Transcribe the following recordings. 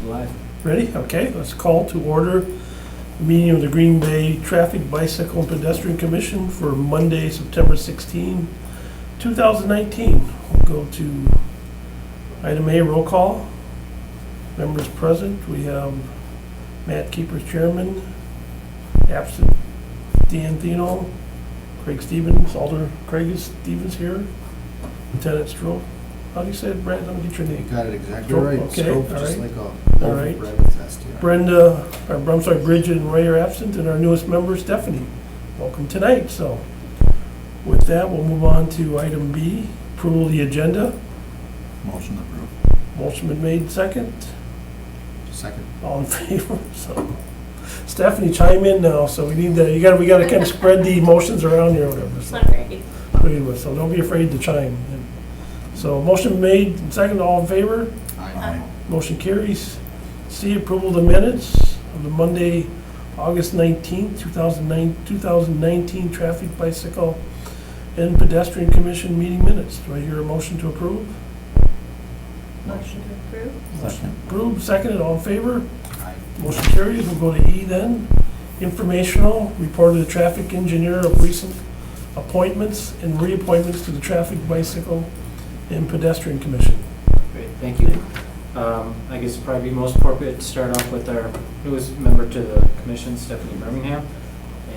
Live. Ready? Okay, let's call to order the meeting of the Green Bay Traffic, Bicycle, and Pedestrian Commission for Monday, September 16, 2019. We'll go to item A, roll call. Members present, we have Matt Keeper, Chairman, absent Dan Thino, Craig Stevens, Alder Craig Stevens here, Lieutenant Stroh. How do you say it, Brad? Let me get your You name. got it exactly Stroke, right. okay, Stroke, all just right. like a All right. rabbit test, yeah. Bridget and Ray are absent, and our newest member, Stephanie. Welcome tonight. So with that, we'll move on to item B, approval of the agenda. Motion approved. Motion been made, second. Second. All in favor? So Stephanie, chime in now. So we need to, we gotta kind of spread the motions around here or whatever. So, so don't be afraid to chime in. So motion made, and second, all in favor? Aye. Motion carries. C, approval of the minutes of the Monday, August 19th, 2019 Traffic, Bicycle, and Pedestrian Commission meeting minutes. Do I hear a motion to approve? Motion to approve. Second. Approved, seconded, all in favor? Aye. Motion carries. We'll go to E then. Informational, report of the traffic engineer of recent appointments and reappointments to the Traffic, Bicycle, and Pedestrian Commission. Great, thank you. I guess it'd probably be most appropriate to start off with our newest member to the commission, Stephanie Birmingham.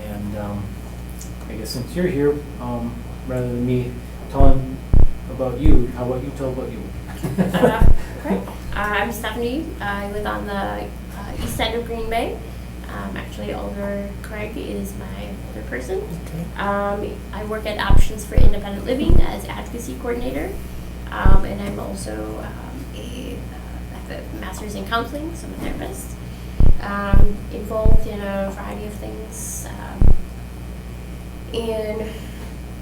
And I guess since you're here, rather than me telling about you, how about you tell about you? Great. I'm Stephanie. I live on the east side of Green Bay. Actually, Alder Craig is my other person. Okay. I work at Options for Independent Living as advocacy coordinator. And I'm also I have a master's in counseling, so I'm a therapist. Involved in a variety of things. And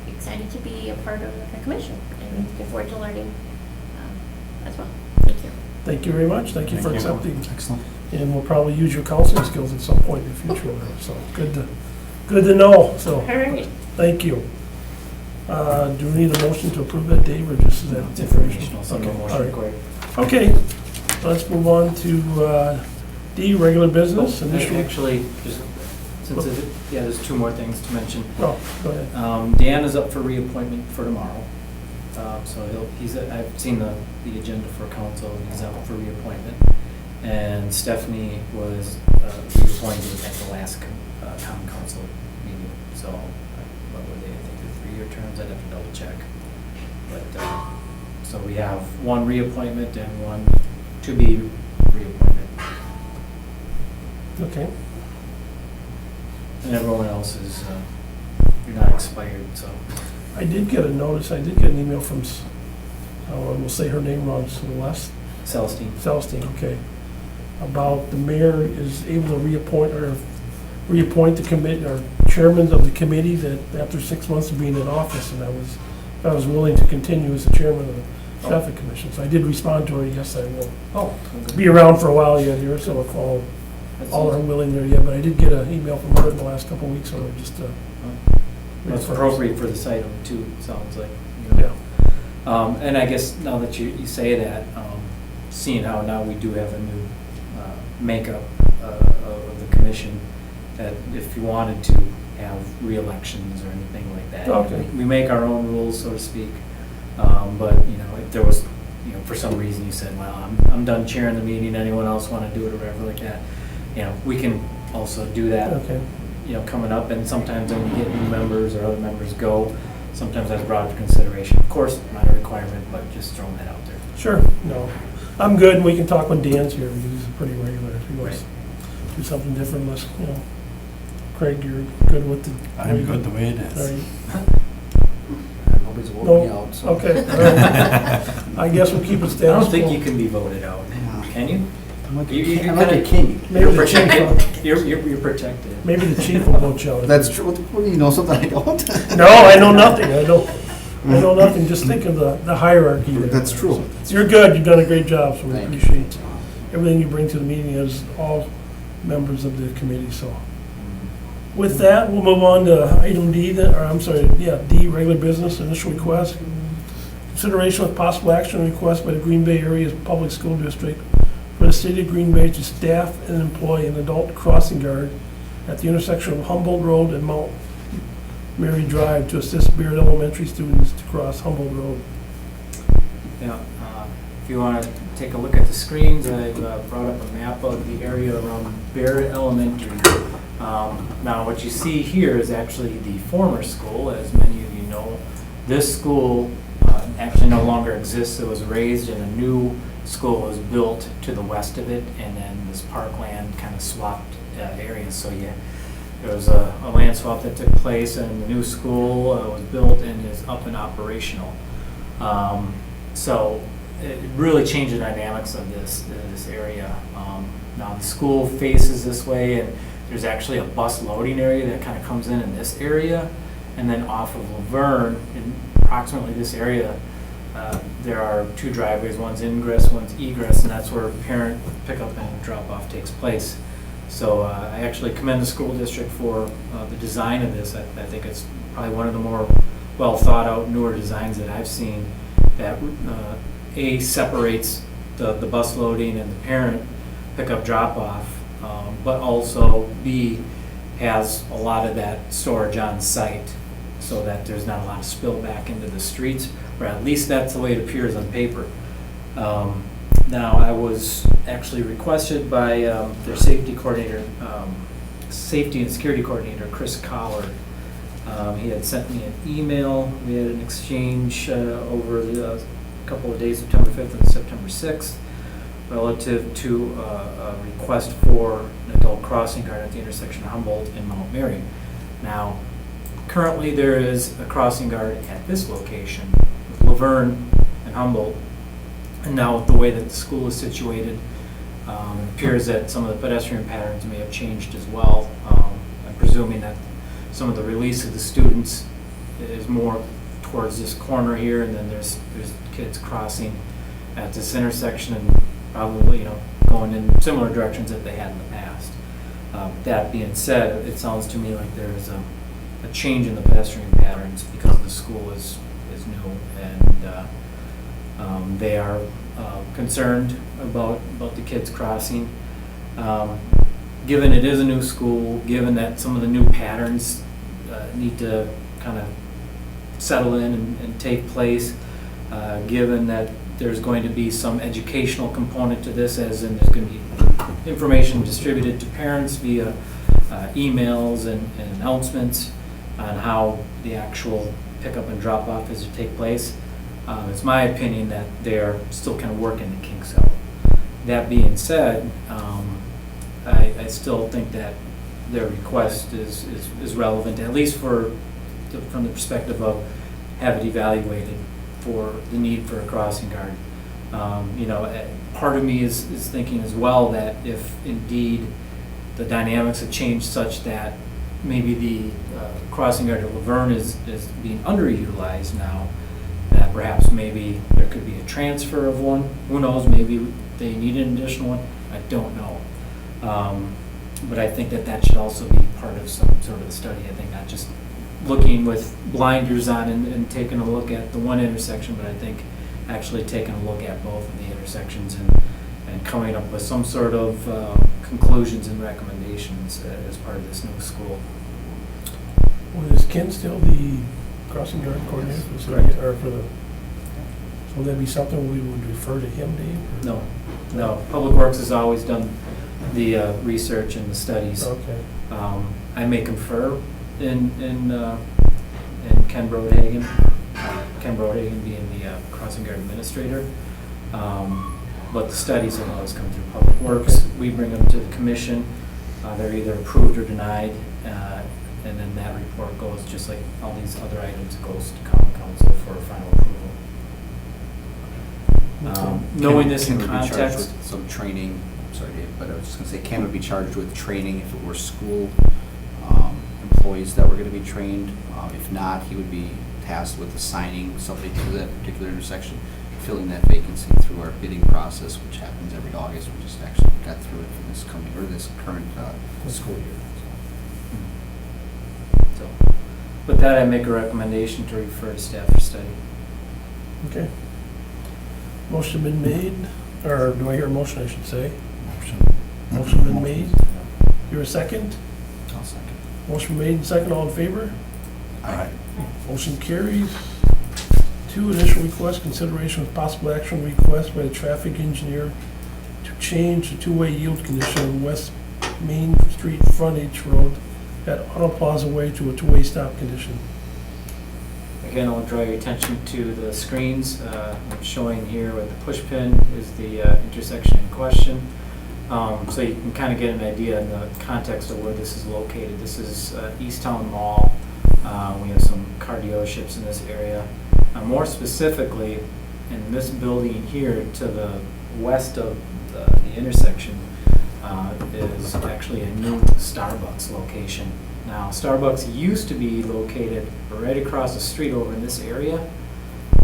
excited to be a part of the commission and looking forward to learning as well. Thank you. Thank you very much. Thank you for Thank you. accepting. Excellent. And we'll probably use your counseling skills at some point in the future. So good to know. So All right. thank you. Do we need a motion to approve that, Dave, or just is that informational? So no Okay, motion all right. required. Okay, let's move on to D, regular business. Initial. Actually, just since there's two more things to mention. Oh, go ahead. Dan is up for reappointment for tomorrow. So I've seen the agenda for council, and he's up for reappointment. And Stephanie was reappointed at the last town council meeting. So what were they? I think they're 3-year terms. I'd have to double check. But so we have one reappointment and one to be reappointed. Okay. And everyone else is you're not expired. So I did get a notice. I did get an email from, we'll say her name wrong, Celeste Celestine. Okay, about the mayor is able to reappoint the committee or chairman of the committee that after 6 months of being in office, and I was willing to continue as the chairman of the traffic commission. So I did respond to her. Yes, I will be around for a while yet here. So if all are willing there yet, but I did get an email from her in the last couple of weeks, so just That's appropriate for the site of it too, it sounds like. Yeah. And I guess now that you say that, seeing how now we do have a new makeup of the commission, that if you wanted to have re-elections or anything like that, Okay. we make our own rules, so to speak. But if there was, for some reason you said, well, I'm done chairing the meeting, anyone else want to do it or whatever like that, we can also do that. Okay. Coming up, and sometimes when we get new members or other members go, sometimes that's brought up for consideration. Of course, not a requirement, but just throwing that out there. Sure. No, I'm good. We can talk when Dan's here because he's pretty regular. If he wants to do something different, let's, Craig, you're good with the. I'm good the way it All is. right. Nobody's voting me No. out, so. Okay. All right. I guess we'll keep it I status don't think quo. you can be voted out. Can you? I'm like, You I'm like a kinda- king. Maybe You're the chief. protected. You're protected. Maybe the chief will vote you out. That's true. What do you know, something I don't? No, I know nothing. I know nothing. Just think of the hierarchy there. That's true. So you're good. You've done a great job, so we Thank you. appreciate everything you bring to the meeting as all members of the committee. So with that, we'll move on to item D, D, regular business, initial request. Consideration with possible action request by the Green Bay Area Public School District for the City of Green Bay to staff and employ an adult crossing guard at the intersection of Humboldt Road and Mount Mary Drive to assist Beard Elementary students to cross Humboldt Road. Yeah, if you want to take a look at the screens, I've brought up a map of the area around Barrett Elementary. Now, what you see here is actually the former school, as many of you know. This school actually no longer exists. It was raised and a new school was built to the west of it, and then this parkland kind of swapped areas. So yeah, there was a land swap that took place, and the new school was built and is up and operational. So it really changed the dynamics of this area. Now the school faces this way, and there's actually a bus loading area that kind of comes in this area, and then off of Laverne, in approximately this area, there are two driveways, one's ingress, one's egress, and that's where parent pickup and drop-off takes place. So I actually commend the school district for the design of this. I think it's probably one of the more well thought out, newer designs that I've seen that A, separates the bus loading and the parent pickup drop-off, but also B, has a lot of that storage on site so that there's not a lot of spill back into the streets, or at least that's the way it appears on paper. Now, I was actually requested by their safety coordinator, safety and security coordinator, Chris Collard. He had sent me an email. We had an exchange over the couple of days, September 5th and September 6th, relative to a request for an adult crossing guard at the intersection of Humboldt and Mount Mary. Now, currently there is a crossing guard at this location, with Laverne and Humboldt. And now with the way that the school is situated, it appears that some of the pedestrian patterns may have changed as well. I'm presuming that some of the release of the students is more towards this corner here, and then there's kids crossing at this intersection and probably, going in similar directions that they had in the past. That being said, it sounds to me like there is a change in the pedestrian patterns because the school is new, and they are concerned about the kids crossing. Given it is a new school, given that some of the new patterns need to kind of settle in and take place, given that there's going to be some educational component to this, as in there's going to be information distributed to parents via emails and announcements on how the actual pickup and drop-off is to take place. It's my opinion that they're still kind of working the kinks out. That being said, I still think that their request is relevant, at least from the perspective of have it evaluated for the need for a crossing guard. Part of me is thinking as well that if indeed the dynamics have changed such that maybe the crossing guard at Laverne is being underutilized now, that perhaps maybe there could be a transfer of one. Who knows, maybe they need an additional one. I don't know. But I think that should also be part of some sort of a study. I think not just looking with blinders on and taking a look at the one intersection, but I think actually taking a look at both of the intersections and coming up with some sort of conclusions and recommendations as part of this new school. Well, is Ken still the crossing guard coordinator for the city, Correct. or for the? So would that be something we would refer to him, Dave? Or? No. Public Works has always done the research and the studies. Okay. I may confer in Ken Brodhagen, Ken Brodhagen being the crossing guard administrator. But the studies will always come through Public Works. Okay. We bring them to the commission. They're either approved or denied, and then that report goes, just like all these other items, goes to common council for final approval. Knowing this in Ken would be charged context, with some training, sorry Dave, but I was just going to say Ken would be charged with training if it were school employees that were going to be trained. If not, he would be tasked with assigning somebody to that particular intersection, filling that vacancy through our bidding process, which happens every August. We just actually got through it for this current school year. so with that, I make a recommendation to refer to staff for study. Okay. Motion been made or do I hear a motion, I should say? Motion. Motion been made. Here a second? I'll second. Motion made and second, all in favor? Aye. Motion carries. 2, initial request, consideration with possible action request by the traffic engineer to change the two-way yield condition on West Main Street frontage road at Auto Plaza Way to a two-way stop condition. Again, I'll draw your attention to the screens. I'm showing here where the push pin is the intersection in question. So you can kind of get an idea in the context of where this is located. This is East Town Mall. We have some car dealerships in this area. More specifically, in this building here to the west of the intersection is actually a new Starbucks location. Now, Starbucks used to be located right across the street over in this area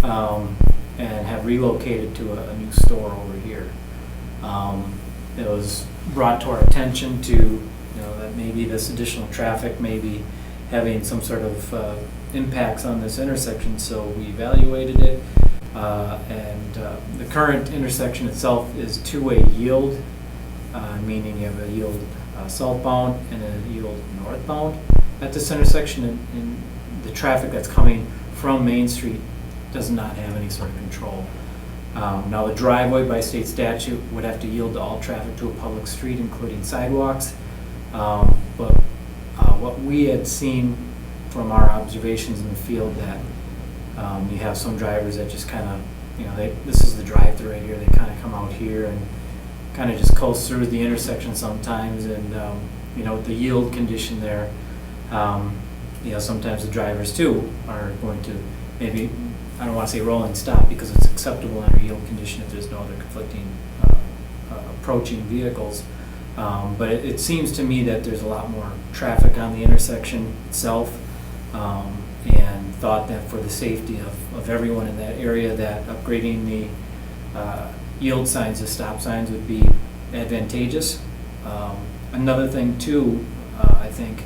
and have relocated to a new store over here. It was brought to our attention to, that maybe this additional traffic may be having some sort of impacts on this intersection, so we evaluated it. And the current intersection itself is two-way yield, meaning you have a yield southbound and a yield northbound at this intersection, and the traffic that's coming from Main Street does not have any sort of control. Now, the driveway by state statute would have to yield to all traffic to a public street, including sidewalks. But what we had seen from our observations in the field, that you have some drivers that just kind of, this is the drive-through right here, they kind of come out here and kind of just coast through the intersection sometimes, and with the yield condition there, sometimes the drivers too are going to maybe, I don't want to say roll and stop because it's acceptable under yield condition if there's no other conflicting approaching vehicles. But it seems to me that there's a lot more traffic on the intersection itself, and thought that for the safety of everyone in that area, that upgrading the yield signs to stop signs would be advantageous. Another thing too, I think,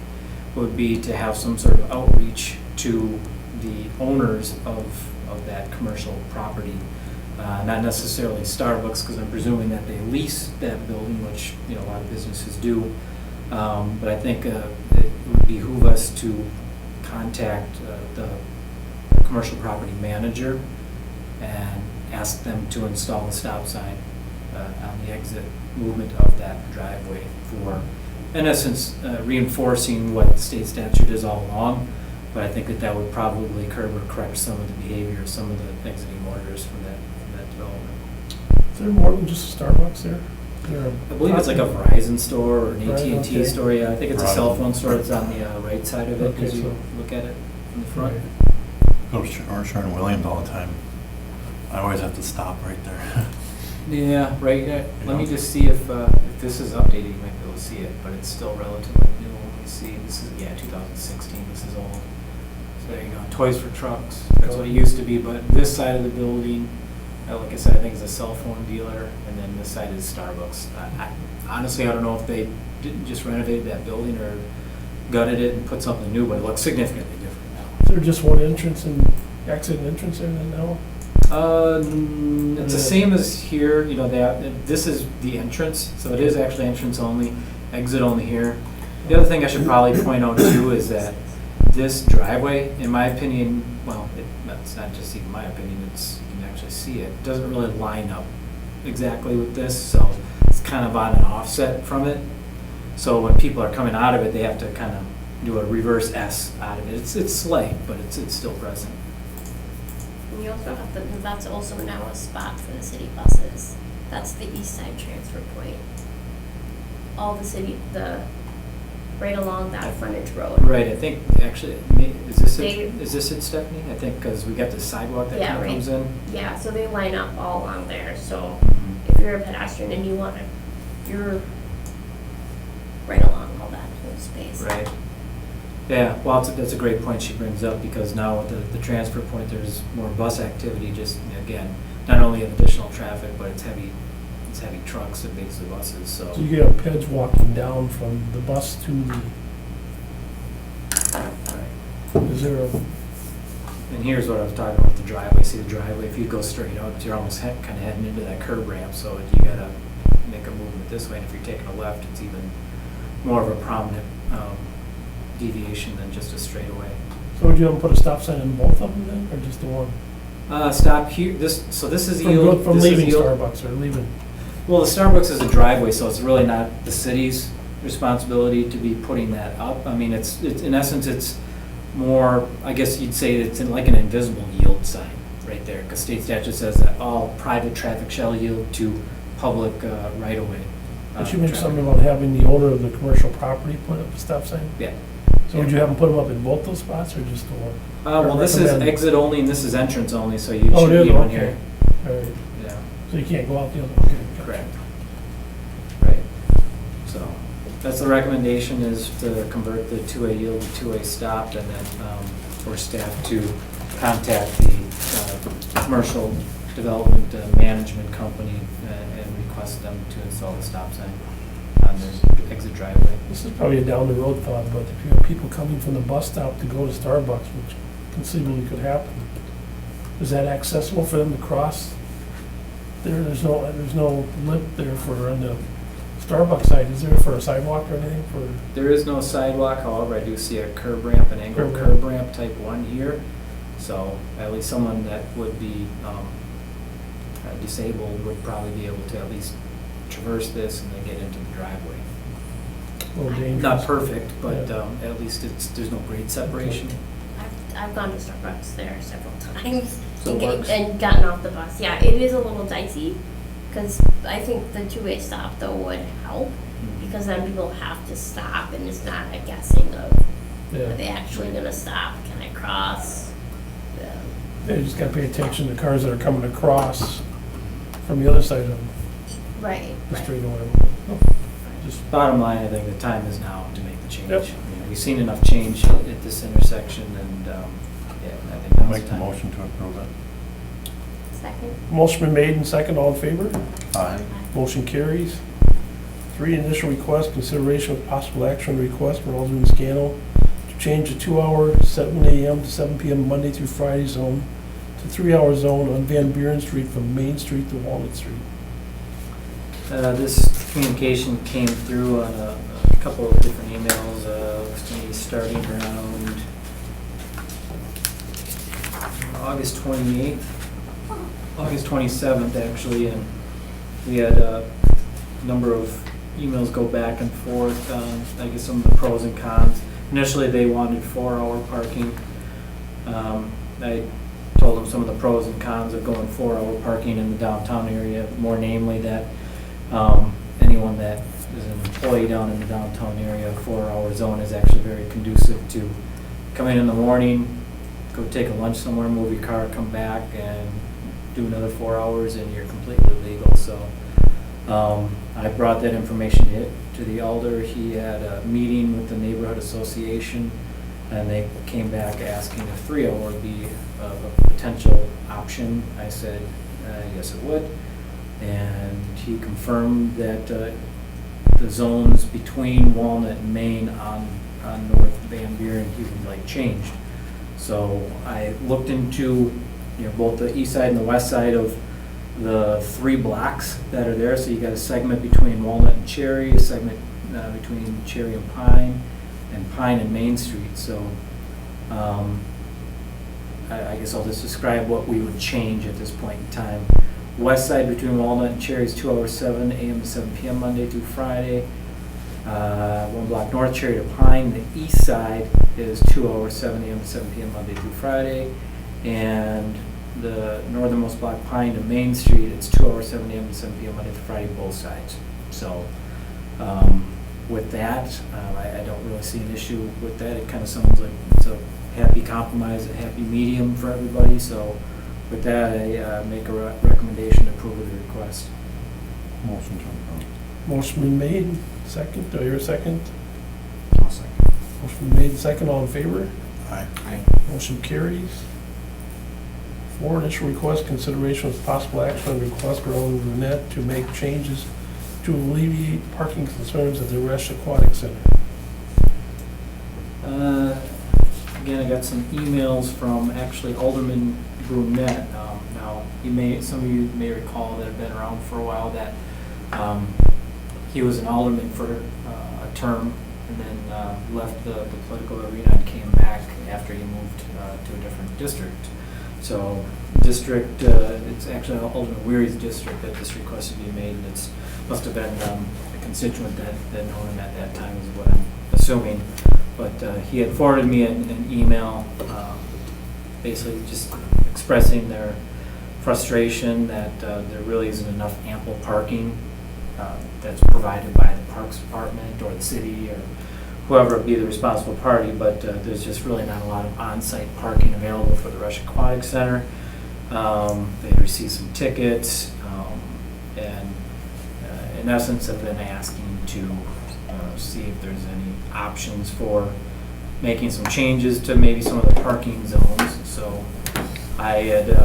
would be to have some sort of outreach to the owners of that commercial property. Not necessarily Starbucks, because I'm presuming that they lease that building, which a lot of businesses do. But I think it would behoove us to contact the commercial property manager and ask them to install a stop sign on the exit movement of that driveway for, in essence, reinforcing what the state statute is all along. But I think that would probably curb or correct some of the behavior, some of the exiting orders from that development. Is there more than just a Starbucks there? I believe it's like a Verizon store or an Right, AT&T okay. store. Yeah, I think it's a cell phone store that's on the right side of it Okay, as you so- look at it from the front. Go to Sherwin-Williams all the time. I always have to stop right there. Yeah, right. Let me just see if this is updated. You might be able to see it, but it's still relatively new. Let me see. This is 2016. This is old. So there you go. Toys for Trucks. That's what it used to be. But this side of the building, like I said, I think is a cell phone dealer, and then this side is Starbucks. Honestly, I don't know if they didn't just renovated that building or gutted it and put something new, but it looks significantly different now. Is there just one entrance and exit and entrance there then now? It's the same as here, this is the entrance, so it is actually entrance only, exit only here. The other thing I should probably point out too is that this driveway, in my opinion, well, it's not just even my opinion, you can actually see it, doesn't really line up exactly with this, so it's kind of on an offset from it. So when people are coming out of it, they have to kind of do a reverse S out of it. It's slight, but it's still present. And you also have that's also now a spot for the city buses. That's the east side transfer point. All the right along that frontage road. Right, I think, actually, is this They- it, Stephanie? I think, because we got the sidewalk that Yeah, kind of right. comes in. Yeah, so they line up all along there, so Mhm. if you're a pedestrian and you're right along all that whole space. Right. Yeah, well, that's a great point she brings up, because now with the transfer point, there's more bus activity, just, again, not only additional traffic, but it's heavy trucks that makes the buses, so. So you get kids walking down from the bus to the, Right. is there a and here's what I was talking about, the driveway. See the driveway, if you go straight out, you're almost kind of heading into that curb ramp, so you gotta make a movement this way, and if you're taking a left, it's even more of a prominent deviation than just a straightaway. So would you have them put a stop sign in both of them then, or just the one? Stop here, this is yield. From this is leaving yield. Starbucks or leaving? Well, the Starbucks is a driveway, so it's really not the city's responsibility to be putting that up. I mean, it's in essence, it's more, I guess you'd say it's like an invisible yield sign right there, because state statute says that all private traffic shall yield to public right-of-way. But you mentioned traffic. something about having the owner of the commercial property put up a stop sign? Yeah. So would you have them put them up in both those spots or just the one? Well, this is recommend- exit only and this is entrance only, so you Oh, it should is, be one okay. here. All right, Yeah, so you can't go out the other, okay. gotcha. correct. Right. So that's the recommendation, is to convert the two-way yield to two-way stop, and then for staff to contact the commercial development management company and request them to install the stop sign on their exit driveway. This is probably a down the road thought, but if you have people coming from the bus stop to go to Starbucks, which conceivably could happen, is that accessible for them to cross? There's no lip there for on the Starbucks side, is there, for a sidewalk or anything for? There is no sidewalk, however, I do see a curb ramp, an angled Curb curb ramp type 1 here. So at least someone that would be disabled would probably be able to at least traverse this and then get into the driveway. A little dangerous? Not perfect, but Yeah. At least there's no grade separation. I've gone to Starbucks there several times So it works? and gotten off the bus. Yeah, it is a little dicey, because I think the two-way stop though would help, because then people have to stop and it's not a guessing of, are Yeah, they actually gonna stop? Can I cross? they just gotta pay attention to cars that are coming across from the other side of Right, the right. street or whatever. Just, Bottom line, I think the time is now to make the change. Yep. You know, we've seen enough change at this intersection, and yeah, I think now's Make the the time. motion to approve it. Second. motion been made and second, all in favor? Aye. Motion carries. 3, initial request, consideration with possible action request from Alderman Scannell to change the 2-hour 7 a.m. to 7 p.m. Monday through Friday zone to 3-hour zone on Van Buren Street from Main Street to Walnut Street. This communication came through on a couple of different emails, looks to me starting around August 28th, August 27th actually, and we had a number of emails go back and forth on, I guess, some of the pros and cons. Initially, they wanted 4-hour parking. I told them some of the pros and cons of going 4-hour parking in the downtown area, more namely that anyone that is an employee down in the downtown area, 4-hour zone is actually very conducive to come in the morning, go take a lunch somewhere, move your car, come back, and do another 4 hours, and you're completely legal. So I brought that information to the alder. He had a meeting with the neighborhood association, and they came back asking if 3-hour would be a potential option. I said, yes, it would. And he confirmed that the zones between Walnut and Main on North Van Buren, he would like changed. So I looked into, both the east side and the west side of the 3 blocks that are there. So you got a segment between Walnut and Cherry, a segment between Cherry and Pine and Main Street. So I guess I'll just describe what we would change at this point in time. West side between Walnut and Cherry is 2 hours 7 a.m. to 7 p.m. Monday through Friday. 1 block north, Cherry to Pine. The east side is 2 hours 7 a.m. to 7 p.m. Monday through Friday. And the northernmost block, Pine to Main Street, it's 2 hours 7 a.m. to 7 p.m. Monday through Friday, both sides. So with that, I don't really see an issue with that. It kind of sounds like it's a happy compromise, a happy medium for everybody. So with that, I make a recommendation to approve of the request. Motion to approve. Motion been made, second, do I hear a second? I'll second. Motion been made, second, all in favor? Aye. Motion carries. 4, initial request, consideration with possible action on request for Alderman Brunette to make changes to alleviate parking concerns at the Resch Aquatic Center. again, I got some emails from actually Alderman Brunette. Now, some of you may recall that have been around for a while that he was an alderman for a term and then left the political arena and came back after he moved to a different district. So district, it's actually Alderman Weary's district that this request to be made, and it must have been a constituent that known him at that time is what I'm assuming. But he had forwarded me an email basically just expressing their frustration that there really isn't enough ample parking that's provided by the Parks Department or the city or whoever be the responsible party, but there's just really not a lot of on-site parking available for the Rush Aquatic Center. They received some tickets and in essence have been asking to see if there's any options for making some changes to maybe some of the parking zones. So I had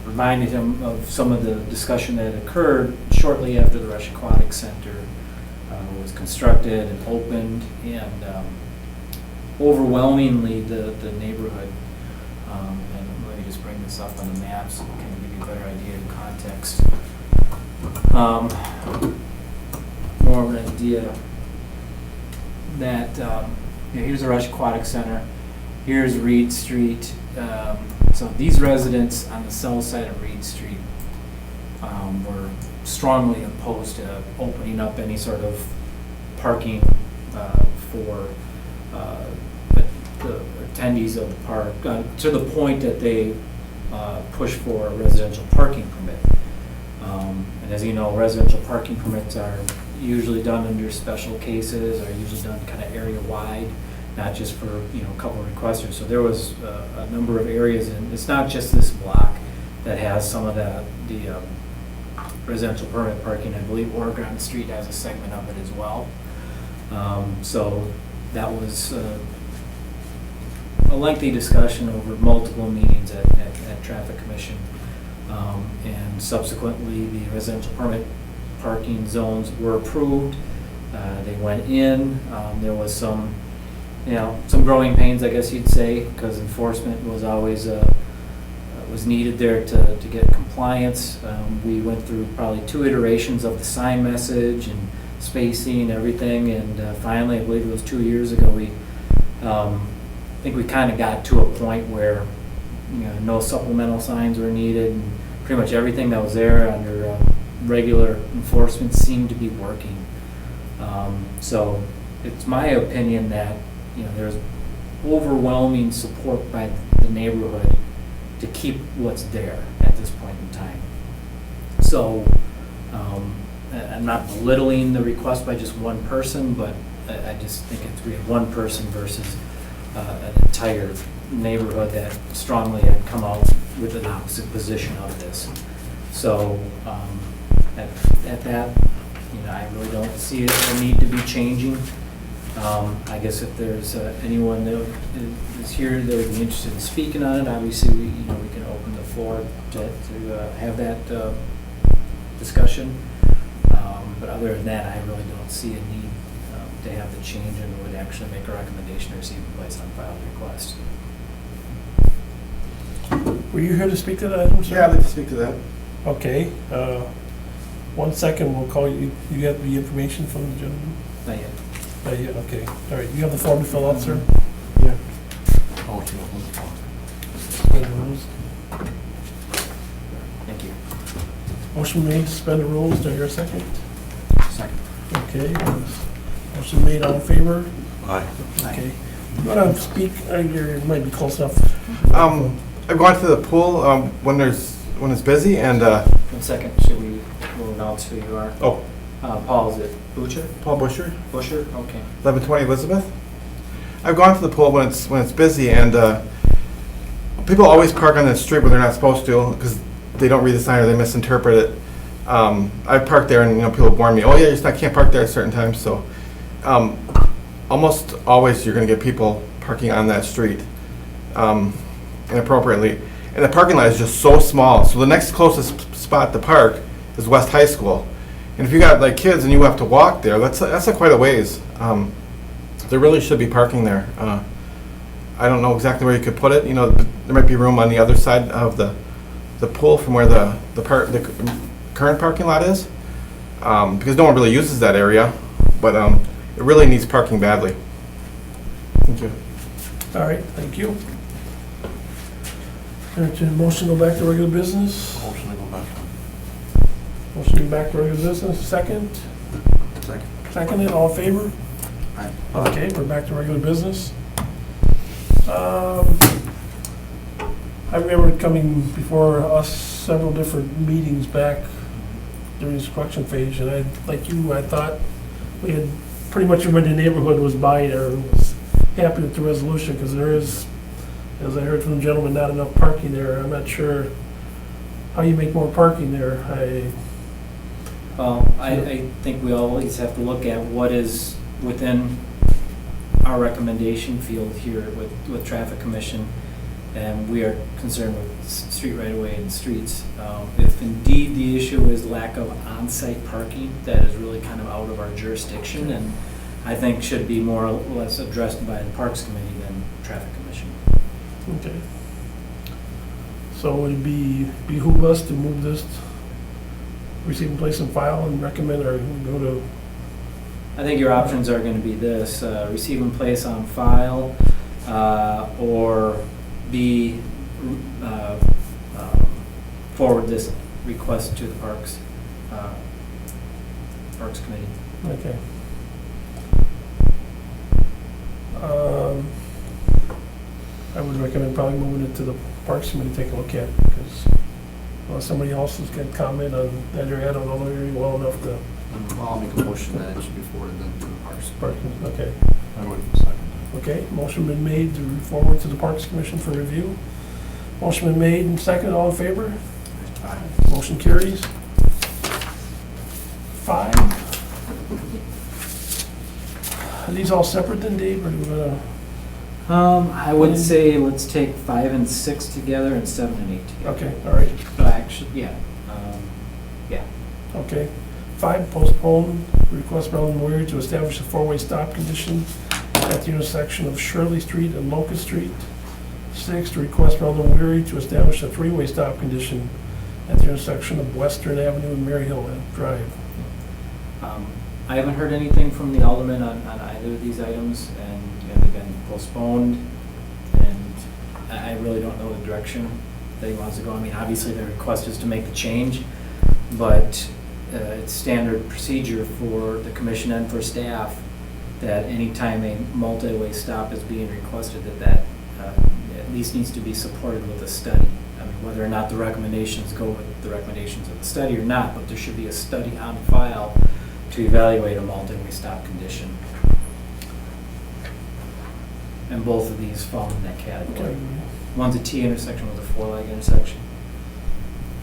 reminded him of some of the discussion that had occurred shortly after the Rush Aquatic Center was constructed and opened, and overwhelmingly the neighborhood, and let me just bring this up on the map so we can give you a better idea of context. More of an idea that here's the Rush Aquatic Center, here's Reed Street. So these residents on the south side of Reed Street were strongly opposed to opening up any sort of parking for the attendees of the park, to the point that they push for a residential parking permit. And as you know, residential parking permits are usually done under special cases, are usually done kind of area-wide, not just for a couple of requesters. So there was a number of areas, and it's not just this block that has some of the residential permit parking. I believe Oregon Street has a segment of it as well. So that was a lengthy discussion over multiple meetings at Traffic Commission. And subsequently, the residential permit parking zones were approved. They went in. There was some growing pains, I guess you'd say, because enforcement was always was needed there to get compliance. We went through probably 2 iterations of the sign message and spacing, everything, and finally, I believe it was 2 years ago, I think we kind of got to a point where no supplemental signs were needed, and pretty much everything that was there under regular enforcement seemed to be working. So it's my opinion that there's overwhelming support by the neighborhood to keep what's there at this point in time. So I'm not belittling the request by just one person, but I just think it's we have one person versus an entire neighborhood that strongly had come out with an opposite position of this. So at that, I really don't see a need to be changing. I guess if there's anyone that is here that would be interested in speaking on it, obviously we can open the floor to have that discussion. But other than that, I really don't see a need to have the change, and would actually make a recommendation to receive and place on file the request. Were you here to speak to that item, sir? Yeah, I'd like to speak to that. Okay. 1 second, we'll call you. You have the information from the gentleman? Not yet. Yeah, okay. All right, you have the form to fill out, sir? Yeah. Oh, to open the phone. Suspend the rules. Thank you. Motion made to suspend the rules. Do I hear a second? Second. Okay. Motion made. All in favor? Aye. Okay. You want to speak? You might be close enough. I've gone to the pool when it's busy, and 1 second, we'll announce who you are. oh, Paul, is it Butcher? Paul Busher, Busher? Okay. 1120 Elizabeth. I've gone to the pool when it's busy, and people always park on the street when they're not supposed to because they don't read the sign or they misinterpret it. I parked there, and people warn me, "Oh yeah, you can't park there at certain times." So almost always you're going to get people parking on that street inappropriately, and the parking lot is just so small. So the next closest spot to park is West High School, and if you got kids and you have to walk there, that's quite a ways. There really should be parking there. I don't know exactly where you could put it. You know, there might be room on the other side of the pool from where the current parking lot is, because no one really uses that area, but it really needs parking badly. Thank you. All right, thank you. Entertained motion to go back to regular business. Motion to go back. Motion to go back to regular business. Second. Second. Seconded. All in favor? Aye. Okay, we're back to regular business. I remember coming before us several different meetings back during the construction phase, and I, like you, I thought we had pretty much everybody in the neighborhood was buying or was happy with the resolution, because there is, as I heard from the gentleman, not enough parking there. I'm not sure how you make more parking there. Well, I think we always have to look at what is within our recommendation field here with Traffic Commission, and we are concerned with street right-of-way and streets. If indeed the issue is lack of on-site parking, that is really kind of out of our jurisdiction, and I think should be more or less addressed by the Parks Committee than Traffic Commission. Okay. So would it behoove us to move this, receive and place and file, and recommend, or go to? I think your options are going to be this, receive and place on file, or B, forward this request to the Parks Committee. Okay. I would recommend probably moving it to the Parks Committee to take a look at, because unless somebody else has got comment on that area, I don't know the area well enough to. Well, I'll make a motion that it should be forwarded then to the Parks. Okay. I would second Okay, motion been made to forward to the Parks Commission for review. Motion been made and second, all in favor? Aye. Motion carries. 5. Are these all separate then, Dave, or do we wanna? I would say let's take 5 and 6 together and 7 and 8 together. Okay, all right, Actually, yeah. okay. 5, postpone request Marilyn Weir to establish a 4-way stop condition at the intersection of Shirley Street and Locust Street. 6, to request Marilyn Weir to establish a 3-way stop condition at the intersection of Western Avenue and Maryhill Drive. I haven't heard anything from the alderman on either of these items, and they've been postponed, and I really don't know the direction that he wants to go. I mean, obviously the request is to make the change, but it's standard procedure for the commission and for staff that anytime a multi-way stop is being requested, that at least needs to be supported with a study. I mean, whether or not the recommendations go with the recommendations of the study or not, but there should be a study on file to evaluate a multi-way stop condition. And both of these fall in that category. One's a T intersection, one's a 4-leg intersection.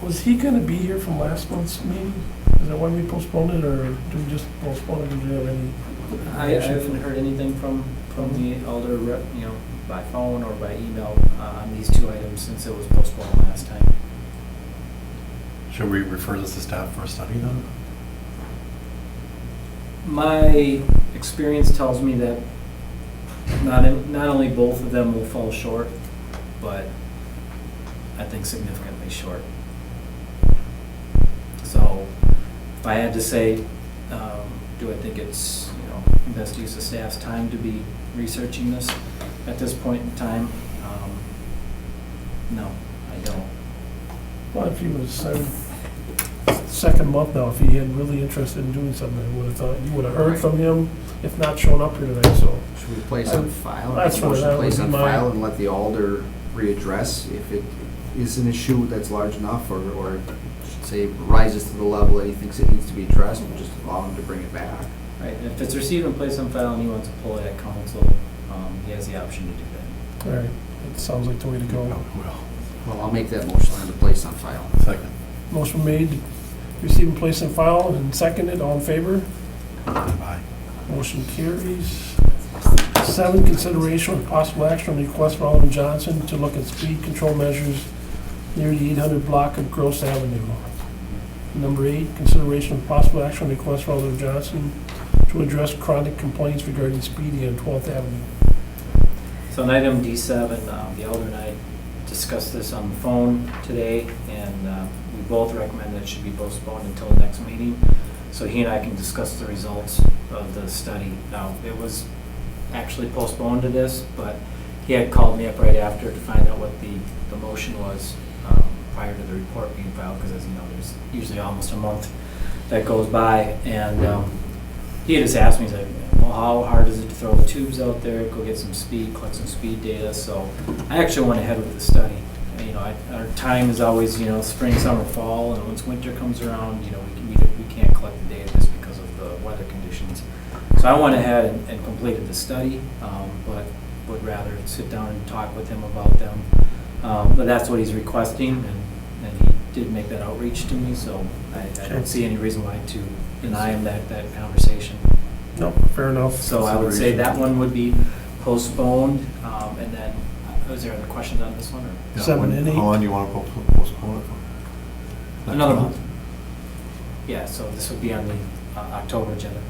Was he gonna be here from last month's meeting? Is that why we postponed it, or do we just postpone it? Do we have any? I haven't heard anything from the alder rep, by phone or by email on these 2 items since it was postponed last time. it. Should we refer this to staff for a study then? My experience tells me that not only both of them will fall short, but I think significantly short. So if I had to say, do I think it's best use of staff's time to be researching this at this point in time? No, I don't. Well, if he was, second month now, if he had really interested in doing something, I would have thought, you would have heard from him, if not shown up here tonight, so. Should we place on file? That's what that would Place be on my- file and let the alder readdress if it is an issue that's large enough, or I should say rises to the level that he thinks it needs to be addressed, we'll just allow him to bring it back. Right, if it's received and placed on file and he wants to pull it at council, he has the option to do that. All right, that sounds like the way to go. Well, I'll make that motion then to place on file. Second. Motion made, receive and place in file, and seconded, all in favor? Aye. Motion carries. 7, consideration with possible action on the request from Alderman Johnson to look at speed control measures near the 800 block of Gross Avenue. Number 8, consideration of possible action on the request from Alderman Johnson to address chronic complaints regarding speeding on 12th Avenue. So on item D7, the elder and I discussed this on the phone today, and we both recommend that it should be postponed until the next meeting, so he and I can discuss the results of the study. Now, it was actually postponed to this, but he had called me up right after to find out what the motion was prior to the report being filed, because as you know, there's usually almost a month that goes by, and he had just asked me, he's like, well, how hard is it to throw the tubes out there, go get some speed, collect some speed data, so I actually went ahead with the study. You know, our time is always, you know, spring, summer, fall, and once winter comes around, you know, we can't collect the data just because of the weather conditions. So I went ahead and completed the study, but would rather sit down and talk with him about them. But that's what he's requesting, and he did make that outreach to me, so I don't see any reason why to deny him that conversation. No, fair enough. So I would say that one would be postponed, and then, is there other questions on this one, or? Yeah, 7 and 8. How long do you want to postpone it for? Another month. Yeah, so this would be on the October agenda.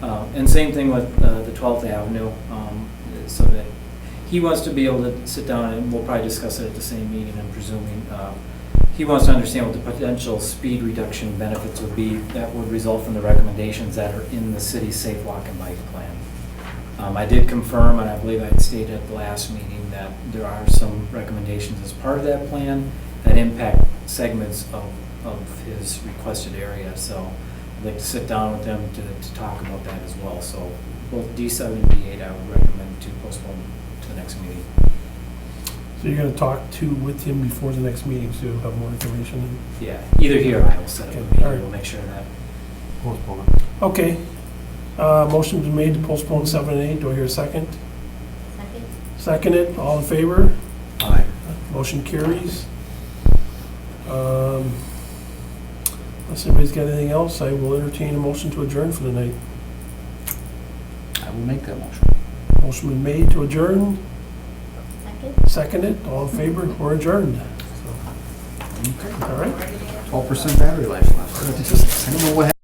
And same thing with the 12th Avenue, so that he wants to be able to sit down, and we'll probably discuss it at the same meeting, I'm presuming. He wants to understand what the potential speed reduction benefits would be that would result from the recommendations that are in the city's Safe Walk and Bike Plan. I did confirm, and I believe I had stated at the last meeting, that there are some recommendations as part of that plan that impact segments of his requested area. So I'd like to sit down with them to talk about that as well. So both D7 and D8 I would recommend to postpone to the next meeting. So you're gonna talk with him before the next meeting, so you'll have more information? Yeah, either here or I will set up a Okay, meeting. all right. We'll make sure that. Postpone it. Okay. Motion's been made to postpone 7 and 8. Do I hear a second? Second. Seconded. All in favor? Aye. Motion carries. Unless anybody's got anything else, I will entertain a motion to adjourn for the night. I will make that motion. Motion been made to adjourn. Second. Seconded. All in favor? We're adjourned. Okay. All right. 12% battery life left. I don't know what happened.